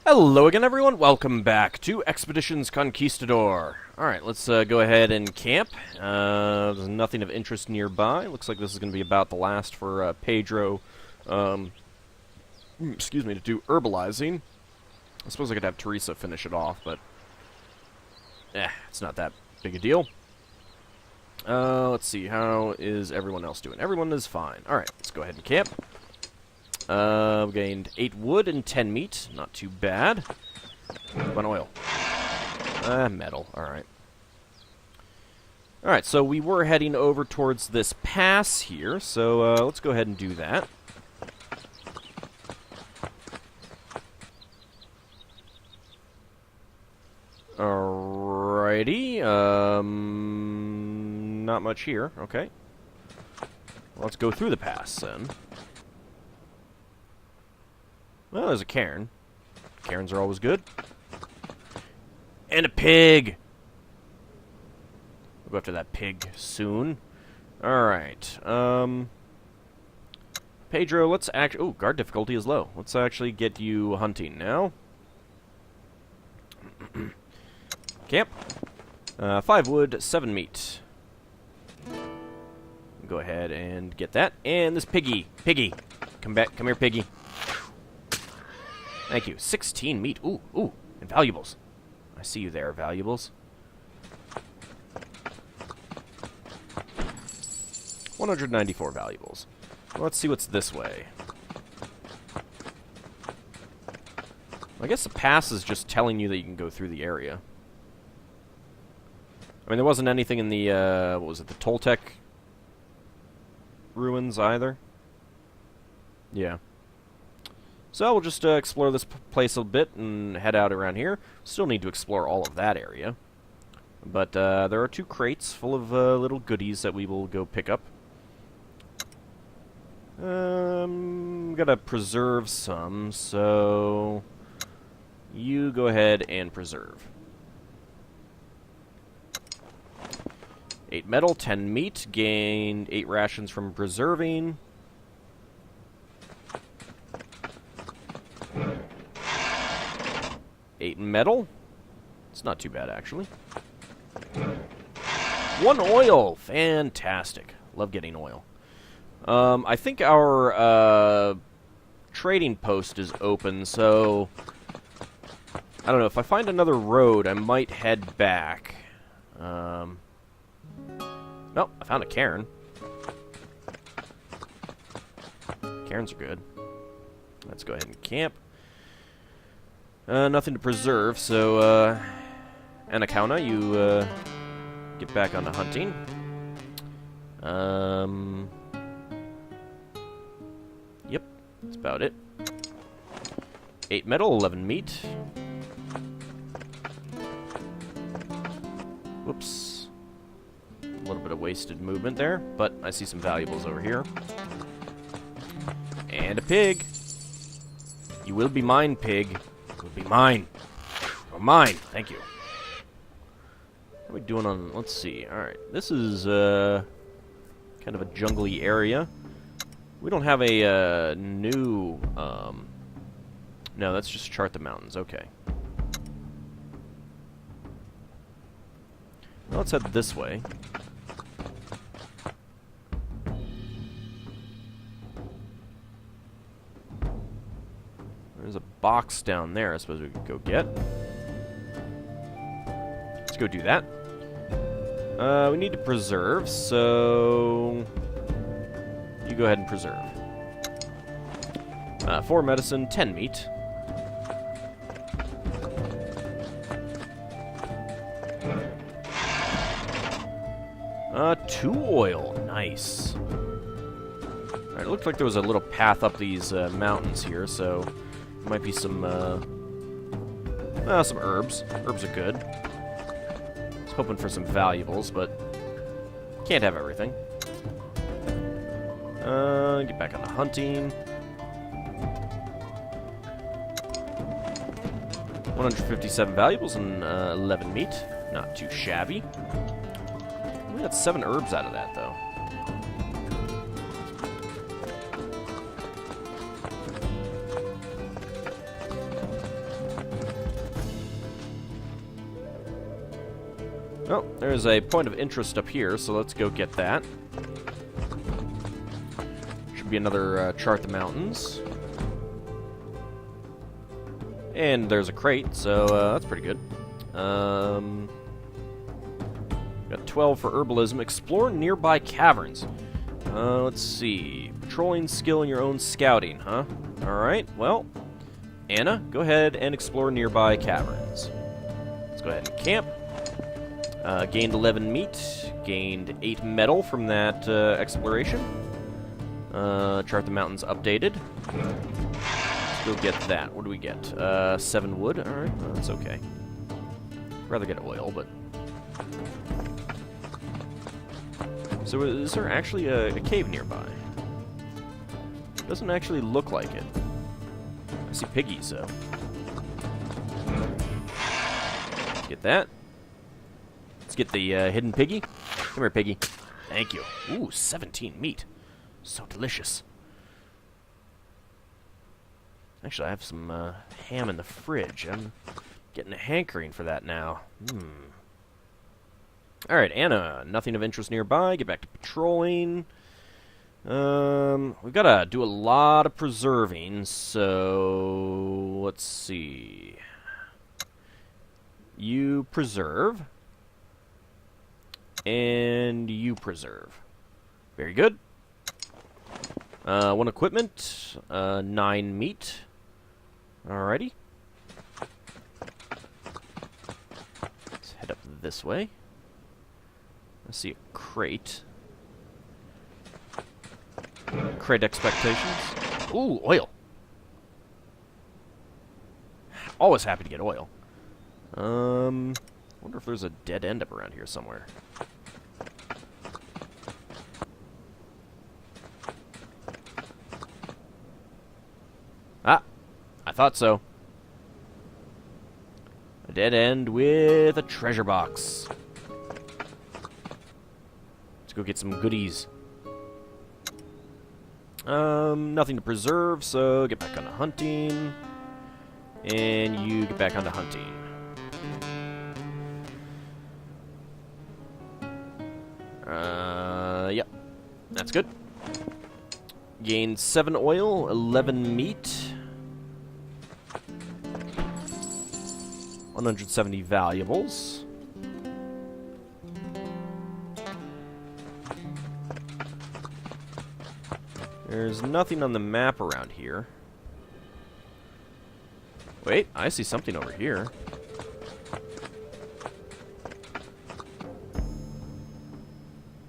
Hello again, everyone. Welcome back to Expeditions Conquistador. Alright, let's go ahead and camp. There's nothing of interest nearby. Looks like this is going to be about the last for Pedro, excuse me, to do herbalizing. I suppose I could have Teresa finish it off, but it's not that big a deal. Let's see, how is everyone else doing? Everyone is fine. Alright, let's go ahead and camp. We gained 8 wood and 10 meat. Not too bad. One oil. Metal. Alright. Alright, so we were heading over towards this pass here, so let's go ahead and do that. Alrighty. Not much here. Okay. Well, let's go through the pass, then. Well, there's a cairn. Cairns are always good. And a pig! We'll go after that pig soon. Alright. Pedro, let's actually... Oh, guard difficulty is low. Let's actually get you hunting now. Camp. 5 wood, 7 meat. Go ahead and get that. And this piggy. Piggy. Come back. Come here, piggy. Thank you. 16 meat. Ooh, ooh. And valuables. I see you there, valuables. 194 valuables. Well, let's see what's this way. I guess the pass is just telling you that you can go through the area. I mean, there wasn't anything in the, what was it, the Toltec ruins either? Yeah. So we'll just explore this place a bit and head out around here. Still need to explore all of that area. But there are 2 crates full of little goodies that we will go pick up. Gotta preserve some, so you go ahead and preserve. 8 metal, 10 meat, gained 8 rations from preserving. Eight metal. It's not too bad, actually. 1 oil. Fantastic. Love getting oil. I think our trading post is open, so I don't know. If I find another road, I might head back. No, I found a cairn. Cairns are good. Let's go ahead and camp. Nothing to preserve, so, Anacauna, you, get back onto hunting. Yep, that's about it. 8 metal, 11 meat. Whoops. A little bit of wasted movement there, but I see some valuables over here. And a pig. You will be mine, pig. Will be mine. Or mine. Thank you. What are we doing on... Let's see. Alright. This is, kind of a jungly area. We don't have a, new, No, that's just chart the mountains. Okay. Well, let's head this way. There's a box down there I suppose we could go get. Let's go do that. We need to preserve, so... You go ahead and preserve. 4 medicine, 10 meat. Two oil. Nice. Alright, it looked like there was a little path up these mountains here, so... Might be some herbs. Herbs are good. I was hoping for some valuables, but can't have everything. Get back on the hunting. 157 valuables and 11 meat. Not too shabby. We got 7 herbs out of that, though. Oh, there's a point of interest up here, so let's go get that. Should be another chart the mountains. And there's a crate, so that's pretty good. Got 12 for herbalism. Explore nearby caverns. Let's see. Patrolling skill in your own scouting, huh? Alright, well, Anna, go ahead and explore nearby caverns. Let's go ahead and camp. Gained 11 meat. Gained 8 metal from that exploration. Chart the mountains updated. Go get that. What do we get? 7 wood. Alright, well, that's okay. Rather get oil, but... So is there actually a cave nearby? Doesn't actually look like it. I see piggies, though. Let's get that. Let's get the hidden piggy. Come here, piggy. Thank you. Ooh, 17 meat. So delicious. Actually, I have some ham in the fridge. I'm getting a hankering for that now. Alright, Anna. Nothing of interest nearby. Get back to patrolling. We've got to do a lot of preserving, so... Let's see. You preserve. And you preserve. Very good. 1 equipment. 9 meat. Alrighty. Let's head up this way. Let's see a crate. Crate expectations. Ooh, oil. Always happy to get oil. Wonder if there's a dead end up around here somewhere. Ah, I thought so. A dead end with a treasure box. Let's go get some goodies. Nothing to preserve, so get back onto hunting. And you get back onto hunting. Yep. That's good. Gained 7 oil, 11 meat. 170 valuables. There's nothing on the map around here. Wait, I see something over here.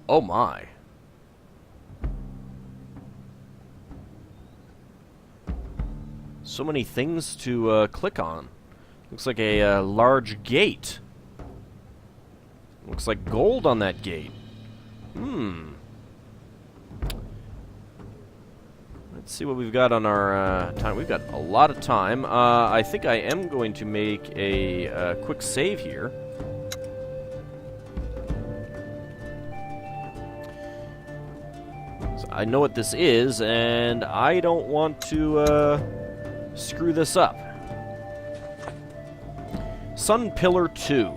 Oh my. So many things to click on. Looks like a large gate. Looks like gold on that gate. Let's see what we've got on our time. We've got a lot of time. I think I am going to make a quick save here. So I know what this is, and I don't want to screw this up. Sun Pillar 2.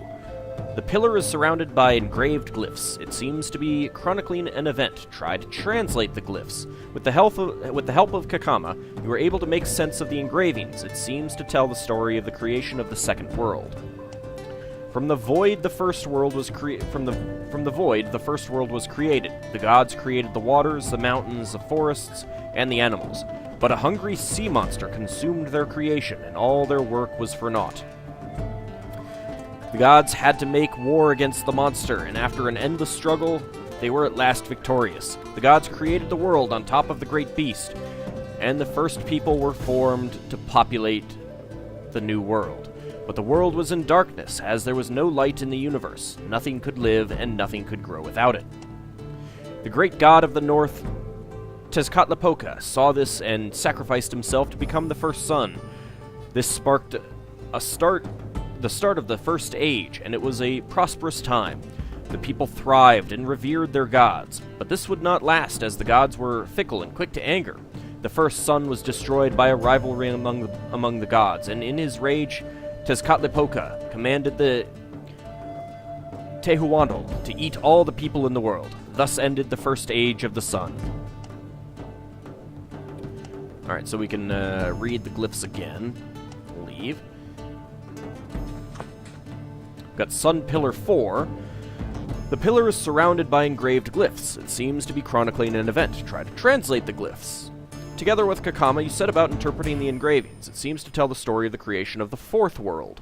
The pillar is surrounded by engraved glyphs. It seems to be chronicling an event. Try to translate the glyphs. With the help of Kakama, you were able to make sense of the engravings. It seems to tell the story of the creation of the second world. From the void, the first world was created. From the void, the first world was created. The gods created the waters, the mountains, the forests, and the animals. But a hungry sea monster consumed their creation, and all their work was for naught. The gods had to make war against the monster, and after an endless struggle, they were at last victorious. The gods created the world on top of the great beast, and the first people were formed to populate the new world. But the world was in darkness, as there was no light in the universe. Nothing could live, and nothing could grow without it. The great god of the north, Tezcatlipoca, saw this and sacrificed himself to become the first sun. This sparked the start of the first age, and it was a prosperous time. The people thrived and revered their gods, but this would not last, as the gods were fickle and quick to anger. The first sun was destroyed by a rivalry among the gods, and in his rage, Tezcatlipoca commanded the Tehuantl to eat all the people in the world. Thus ended the first age of the sun. Alright, so we can read the glyphs again. Leave. We've got Sun Pillar 4. The pillar is surrounded by engraved glyphs. It seems to be chronicling an event. Try to translate the glyphs. Together with Kakama, you set about interpreting the engravings. It seems to tell the story of the creation of the fourth world.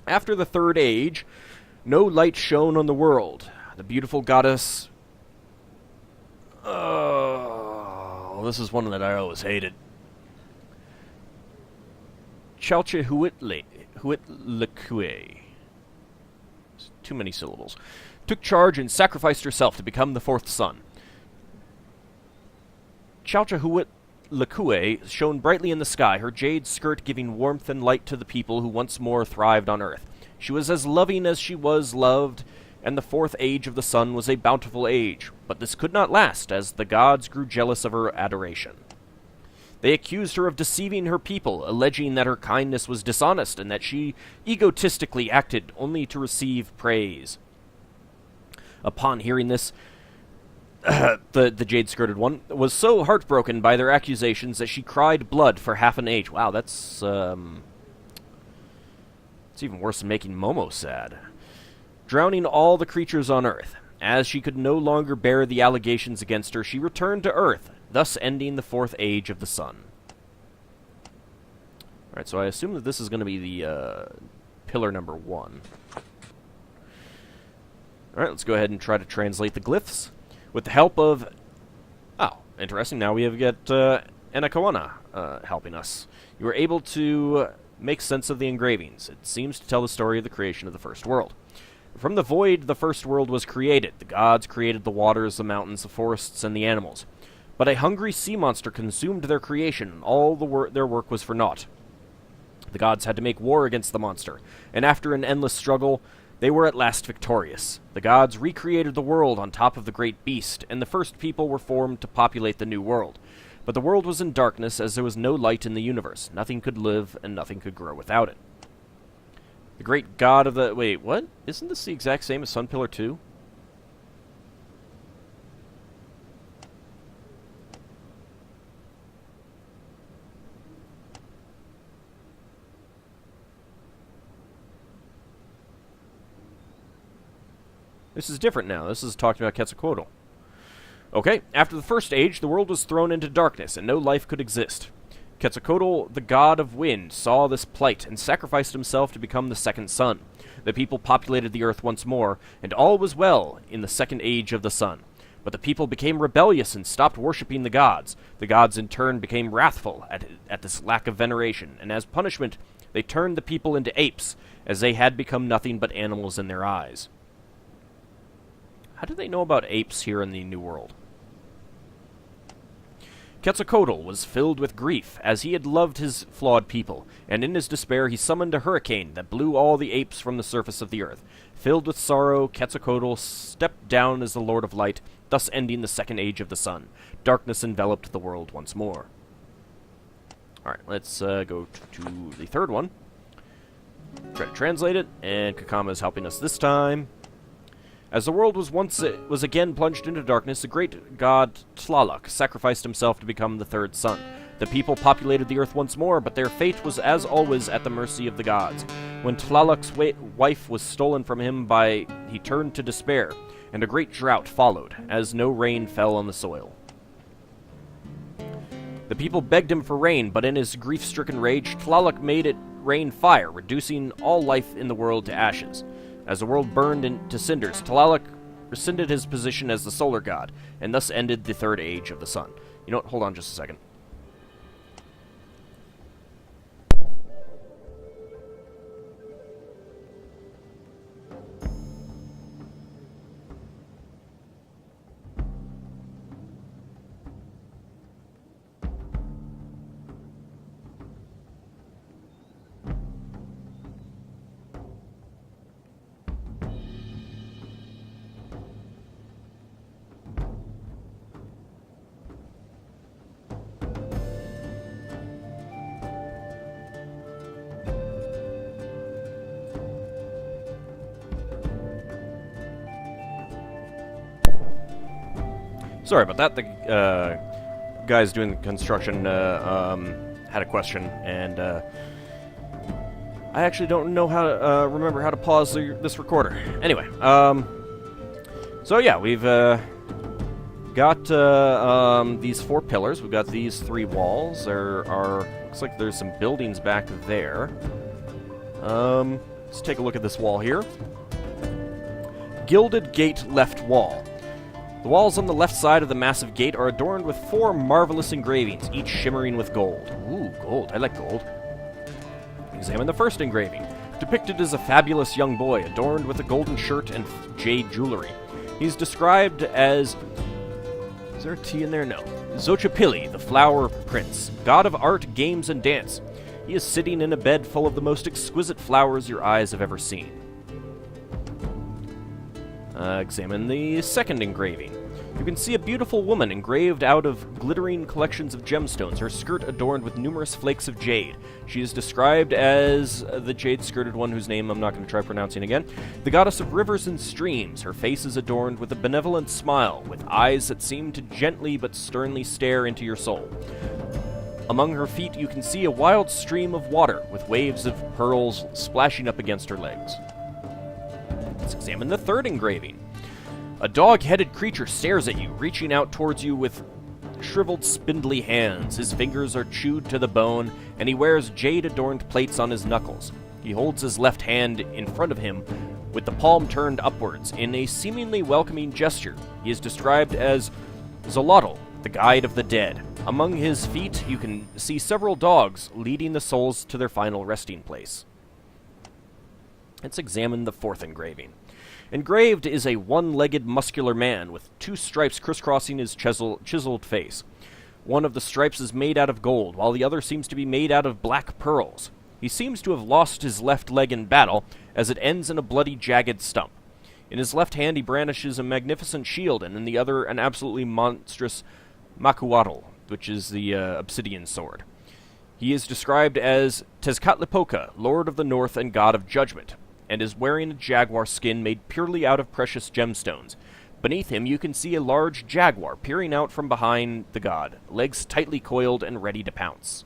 After the third age, no light shone on the world. The beautiful goddess... Oh, this is one that I always hated. Chalchehuitlekue. Too many syllables. Took charge and sacrificed herself to become the fourth sun. Chalchehuitlekue shone brightly in the sky, her jade skirt giving warmth and light to the people who once more thrived on earth. She was as loving as she was loved, and the fourth age of the sun was a bountiful age. But this could not last, as the gods grew jealous of her adoration. They accused her of deceiving her people, alleging that her kindness was dishonest and that she egotistically acted only to receive praise. Upon hearing this, the jade-skirted one was so heartbroken by their accusations that she cried blood for half an age. Wow, that's it's even worse than making Momo sad. Drowning all the creatures on Earth. As she could no longer bear the allegations against her, she returned to Earth, thus ending the fourth age of the sun. Alright, so I assume that this is going to be the pillar number 1. Alright, let's go ahead and try to translate the glyphs. With the help of... Oh, interesting. Now we have got Enakawana helping us. You were able to make sense of the engravings. It seems to tell the story of the creation of the first world. From the void, the first world was created. The gods created the waters, the mountains, the forests, and the animals. But a hungry sea monster consumed their creation, and all their work was for naught. The gods had to make war against the monster, and after an endless struggle, they were at last victorious. The gods recreated the world on top of the great beast, and the first people were formed to populate the new world. But the world was in darkness, as there was no light in the universe. Nothing could live, and nothing could grow without it. The great god of the... Wait, what? Isn't this the exact same as Sun Pillar 2? This is different now. This is talking about Quetzalcoatl. Okay, after the first age, the world was thrown into darkness, and no life could exist. Quetzalcoatl, the god of wind, saw this plight, and sacrificed himself to become the second sun. The people populated the earth once more, and all was well in the second age of the sun. But the people became rebellious and stopped worshipping the gods. The gods in turn became wrathful at this lack of veneration, and as punishment, they turned the people into apes, as they had become nothing but animals in their eyes. How do they know about apes here in the New World? Quetzalcoatl was filled with grief, as he had loved his flawed people, and in his despair he summoned a hurricane that blew all the apes from the surface of the earth. Filled with sorrow, Quetzalcoatl stepped down as the Lord of Light, thus ending the second age of the sun. Darkness enveloped the world once more. Alright, let's go to the third one. Try to translate it, and Kakama is helping us this time. As the world was again plunged into darkness, the great god Tlaloc sacrificed himself to become the third sun. The people populated the earth once more, but their fate was as always at the mercy of the gods. When Tlaloc's wife was stolen from him he turned to despair, and a great drought followed, as no rain fell on the soil. The people begged him for rain, but in his grief-stricken rage, Tlaloc made it rain fire, reducing all life in the world to ashes. As the world burned into cinders, Tlaloc rescinded his position as the solar god, and thus ended the third age of the sun. You know what? Hold on just a second. Sorry about that. The guys doing the construction had a question, and I actually don't know how to remember how to pause this recorder. Anyway, so yeah, we've got these 4 pillars. We've got these 3 walls. There are looks like there's some buildings back there. Let's take a look at this wall here. Gilded gate left wall. The walls on the left side of the massive gate are adorned with 4 marvelous engravings, each shimmering with gold. Ooh, gold. I like gold. Examine the first engraving. Depicted as a fabulous young boy, adorned with a golden shirt and jade jewelry. He's described as... Is there a T in there? No. Xochipilli, the flower prince, god of art, games, and dance. He is sitting in a bed full of the most exquisite flowers your eyes have ever seen. Examine the second engraving. You can see a beautiful woman engraved out of glittering collections of gemstones, her skirt adorned with numerous flakes of jade. She is described as the jade-skirted one whose name I'm not going to try pronouncing again. The goddess of rivers and streams. Her face is adorned with a benevolent smile, with eyes that seem to gently but sternly stare into your soul. Among her feet you can see a wild stream of water, with waves of pearls splashing up against her legs. Let's examine the third engraving. A dog-headed creature stares at you, reaching out towards you with shriveled, spindly hands. His fingers are chewed to the bone, and he wears jade-adorned plates on his knuckles. He holds his left hand in front of him, with the palm turned upwards, in a seemingly welcoming gesture. He is described as Xolotl, the guide of the dead. Among his feet, you can see several dogs leading the souls to their final resting place. Let's examine the fourth engraving. Engraved is a one-legged muscular man with 2 stripes crisscrossing his chiseled face. One of the stripes is made out of gold, while the other seems to be made out of black pearls. He seems to have lost his left leg in battle, as it ends in a bloody, jagged stump. In his left hand he brandishes a magnificent shield, and in the other an absolutely monstrous makuatl, which is the obsidian sword. He is described as Tezcatlipoca, Lord of the North and God of Judgment, and is wearing a jaguar skin made purely out of precious gemstones. Beneath him you can see a large jaguar peering out from behind the god, legs tightly coiled and ready to pounce.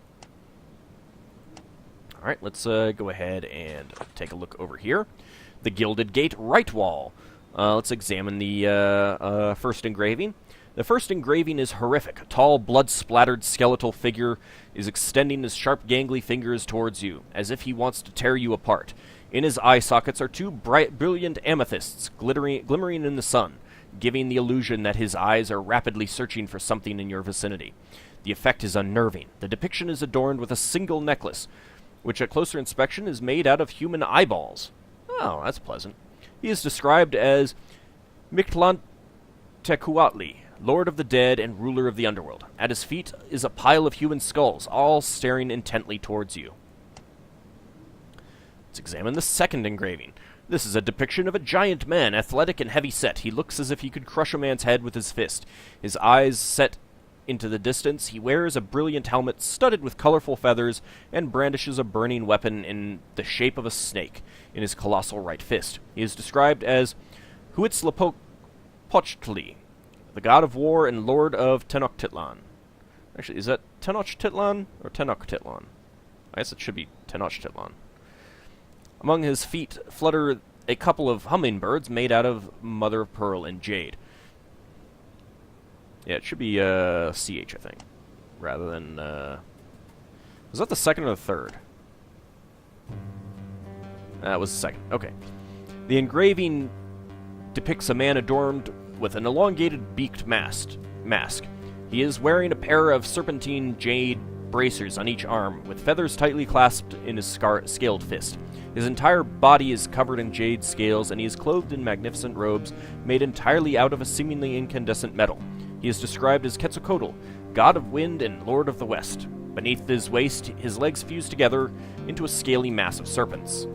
Alright, let's go ahead and take a look over here. The Gilded Gate right wall. Let's examine the first engraving. The first engraving is horrific. A tall, blood-splattered skeletal figure is extending his sharp, gangly fingers towards you, as if he wants to tear you apart. In his eye sockets are 2 bright, brilliant amethysts glimmering in the sun, giving the illusion that his eyes are rapidly searching for something in your vicinity. The effect is unnerving. The depiction is adorned with a single necklace, which at closer inspection is made out of human eyeballs. Oh, that's pleasant. He is described as Mictlantecuhtli, Lord of the Dead and ruler of the underworld. At his feet is a pile of human skulls, all staring intently towards you. Let's examine the second engraving. This is a depiction of a giant man, athletic and heavy-set. He looks as if he could crush a man's head with his fist. His eyes set into the distance. He wears a brilliant helmet studded with colorful feathers and brandishes a burning weapon in the shape of a snake in his colossal right fist. He is described as Huitzlapochtli, the god of war and lord of Tenochtitlan. Actually, is that Tenochtitlan or Tenochtitlan? I guess it should be Tenochtitlan. Among his feet flutter a couple of hummingbirds made out of mother of pearl and jade. Yeah, it should be CH, I think, rather than... Was that the second or the third? That was the second. Okay. The engraving depicts a man adorned with an elongated beaked mask. He is wearing a pair of serpentine jade bracers on each arm, with feathers tightly clasped in his scaled fist. His entire body is covered in jade scales, and he is clothed in magnificent robes made entirely out of a seemingly incandescent metal. He is described as Quetzalcoatl, god of wind and lord of the west. Beneath his waist, his legs fuse together into a scaly mass of serpents.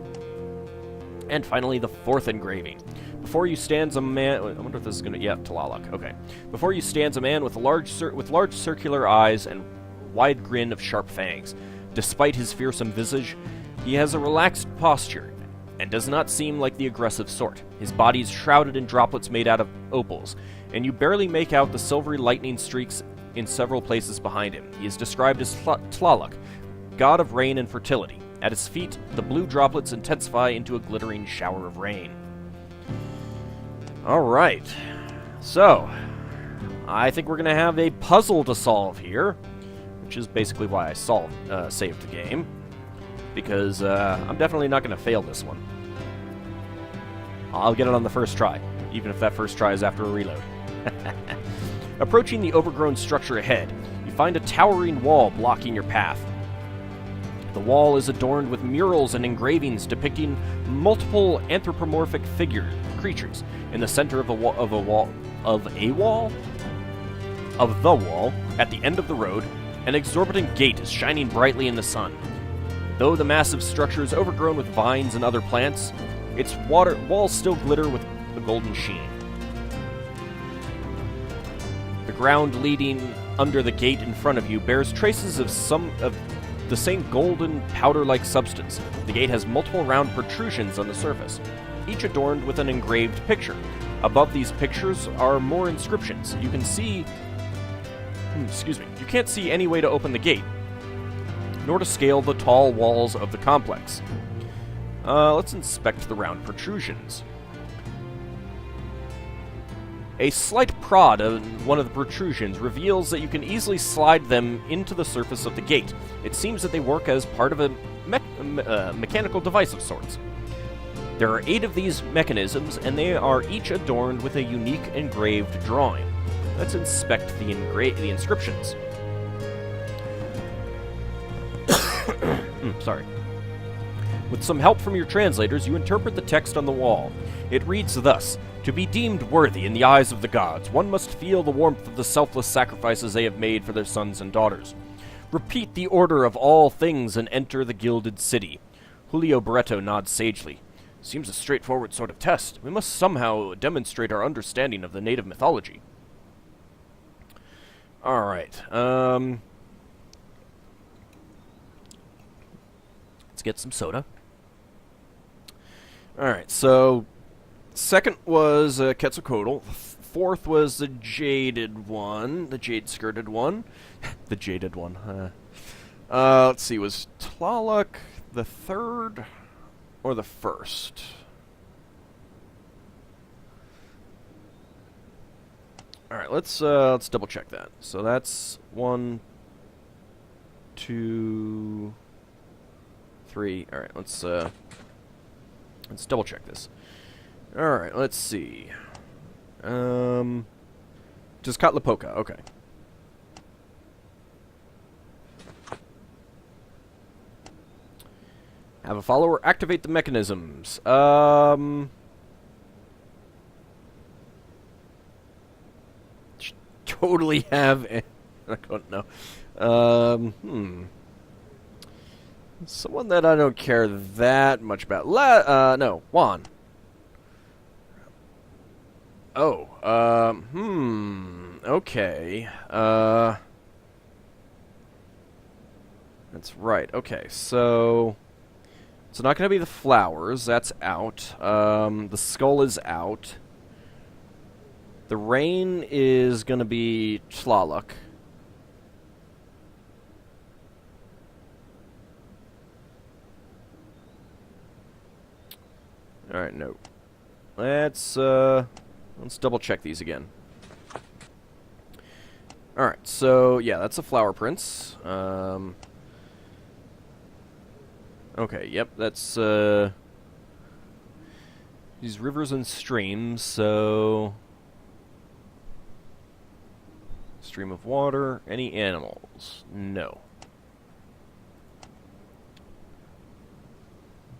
And finally, the fourth engraving. Before you stands a man... I wonder if this is going to... Yeah, Tlaloc. Okay. Before you stands a man with large circular eyes and wide grin of sharp fangs. Despite his fearsome visage, he has a relaxed posture and does not seem like the aggressive sort. His body is shrouded in droplets made out of opals, and you barely make out the silvery lightning streaks in several places behind him. He is described as Tlaloc, god of rain and fertility. At his feet, the blue droplets intensify into a glittering shower of rain. Alright, so I think we're going to have a puzzle to solve here, which is basically why I saved the game, because I'm definitely not going to fail this one. I'll get it on the first try, even if that first try is after a reload. Approaching the overgrown structure ahead, you find a towering wall blocking your path. The wall is adorned with murals and engravings depicting multiple anthropomorphic creatures. In the center of the wall, at the end of the road, an exorbitant gate is shining brightly in the sun. Though the massive structure is overgrown with vines and other plants, its walls still glitter with a golden sheen. The ground leading under the gate in front of you bears traces of some of the same golden powder-like substance. The gate has multiple round protrusions on the surface, each adorned with an engraved picture. Above these pictures are more inscriptions. You can see... You can't see any way to open the gate, nor to scale the tall walls of the complex. Let's inspect the round protrusions. A slight prod on one of the protrusions reveals that you can easily slide them into the surface of the gate. It seems that they work as part of a mechanical device of sorts. There are 8 of these mechanisms, and they are each adorned with a unique engraved drawing. Let's inspect the inscriptions. Sorry. With some help from your translators, you interpret the text on the wall. It reads thus: "To be deemed worthy in the eyes of the gods, one must feel the warmth of the selfless sacrifices they have made for their sons and daughters. Repeat the order of all things and enter the Gilded City." Julio Barreto nods sagely. "Seems a straightforward sort of test. We must somehow demonstrate our understanding of the native mythology." Alright, let's get some soda. Alright, so second was Quetzalcoatl. Fourth was the jaded one, the jade-skirted one. The jaded one. Let's see, was Tlaloc the third or the first? Alright, let's double check that. So that's 1, 2, 3. Alright, let's double check this. Alright, let's see. Just Catlapoca, okay. Have a follower activate the mechanisms. Totally have a... I don't know. Someone that I don't care that much about. No, Juan. Oh, okay. That's right, okay, so... It's not going to be the flowers, that's out. The skull is out. The rain is going to be Tlaloc. Alright, no. Let's double check these again. Alright, so, yeah, that's a flower prince. Okay, yep, that's, these rivers and streams, so... Stream of water. Any animals? No.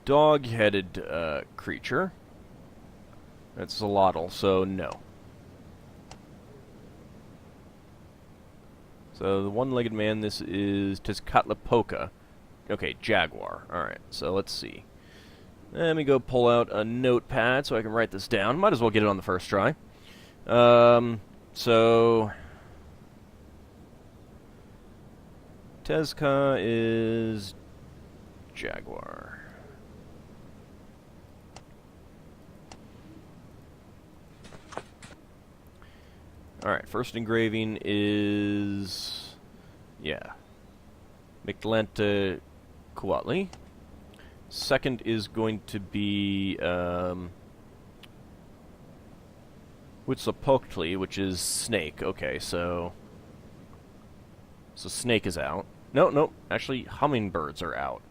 Dog-headed creature. That's Zolotl, so no. So the one-legged man, this is Tezcatlipoca. Okay, jaguar. Alright, so let's see. Let me go pull out a notepad so I can write this down. Might as well get it on the first try. So... Tezca is jaguar. Alright, first engraving is... yeah. Mictlanta Kuatli. Second is going to be... Huitzilopochtli, which is snake. Okay, so... so snake is out. No, actually, hummingbirds are out.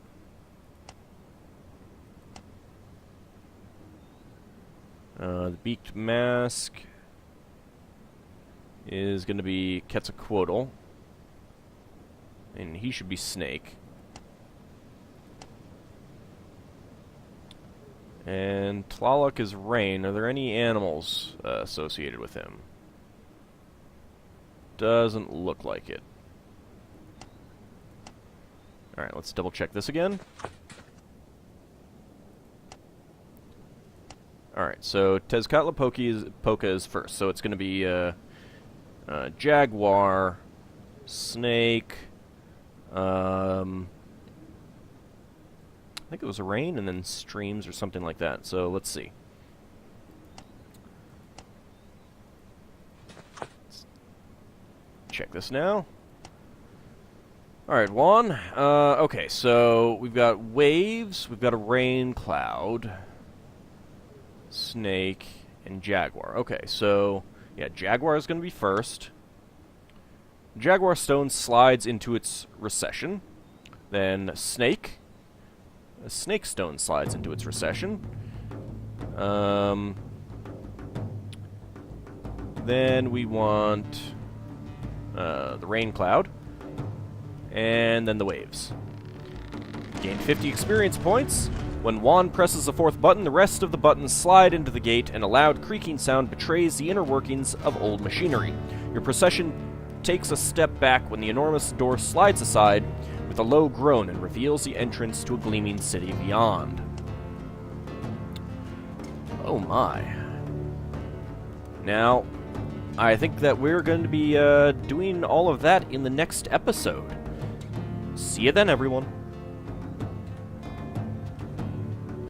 The beaked mask is going to be Quetzalcoatl, and he should be snake. And Tlaloc is rain. Are there any animals associated with him? Doesn't look like it. Alright, let's double check this again. Alright, so Tezcatlipoca is first, so it's going to be jaguar, snake, I think it was a rain and then streams or something like that, so let's see. Let's check this now. Alright, Juan. Okay, so we've got waves, we've got a rain cloud, snake, and jaguar. Okay, so, yeah, jaguar is going to be first. Jaguar stone slides into its recession. Then snake. A snake stone slides into its recession. Then we want the rain cloud. And then the waves. Gain 50 experience points. When Juan presses the fourth button, the rest of the buttons slide into the gate, and a loud creaking sound betrays the inner workings of old machinery. Your procession takes a step back when the enormous door slides aside with a low groan and reveals the entrance to a gleaming city beyond. Oh my. Now, I think that we're going to be doing all of that in the next episode. See you then, everyone.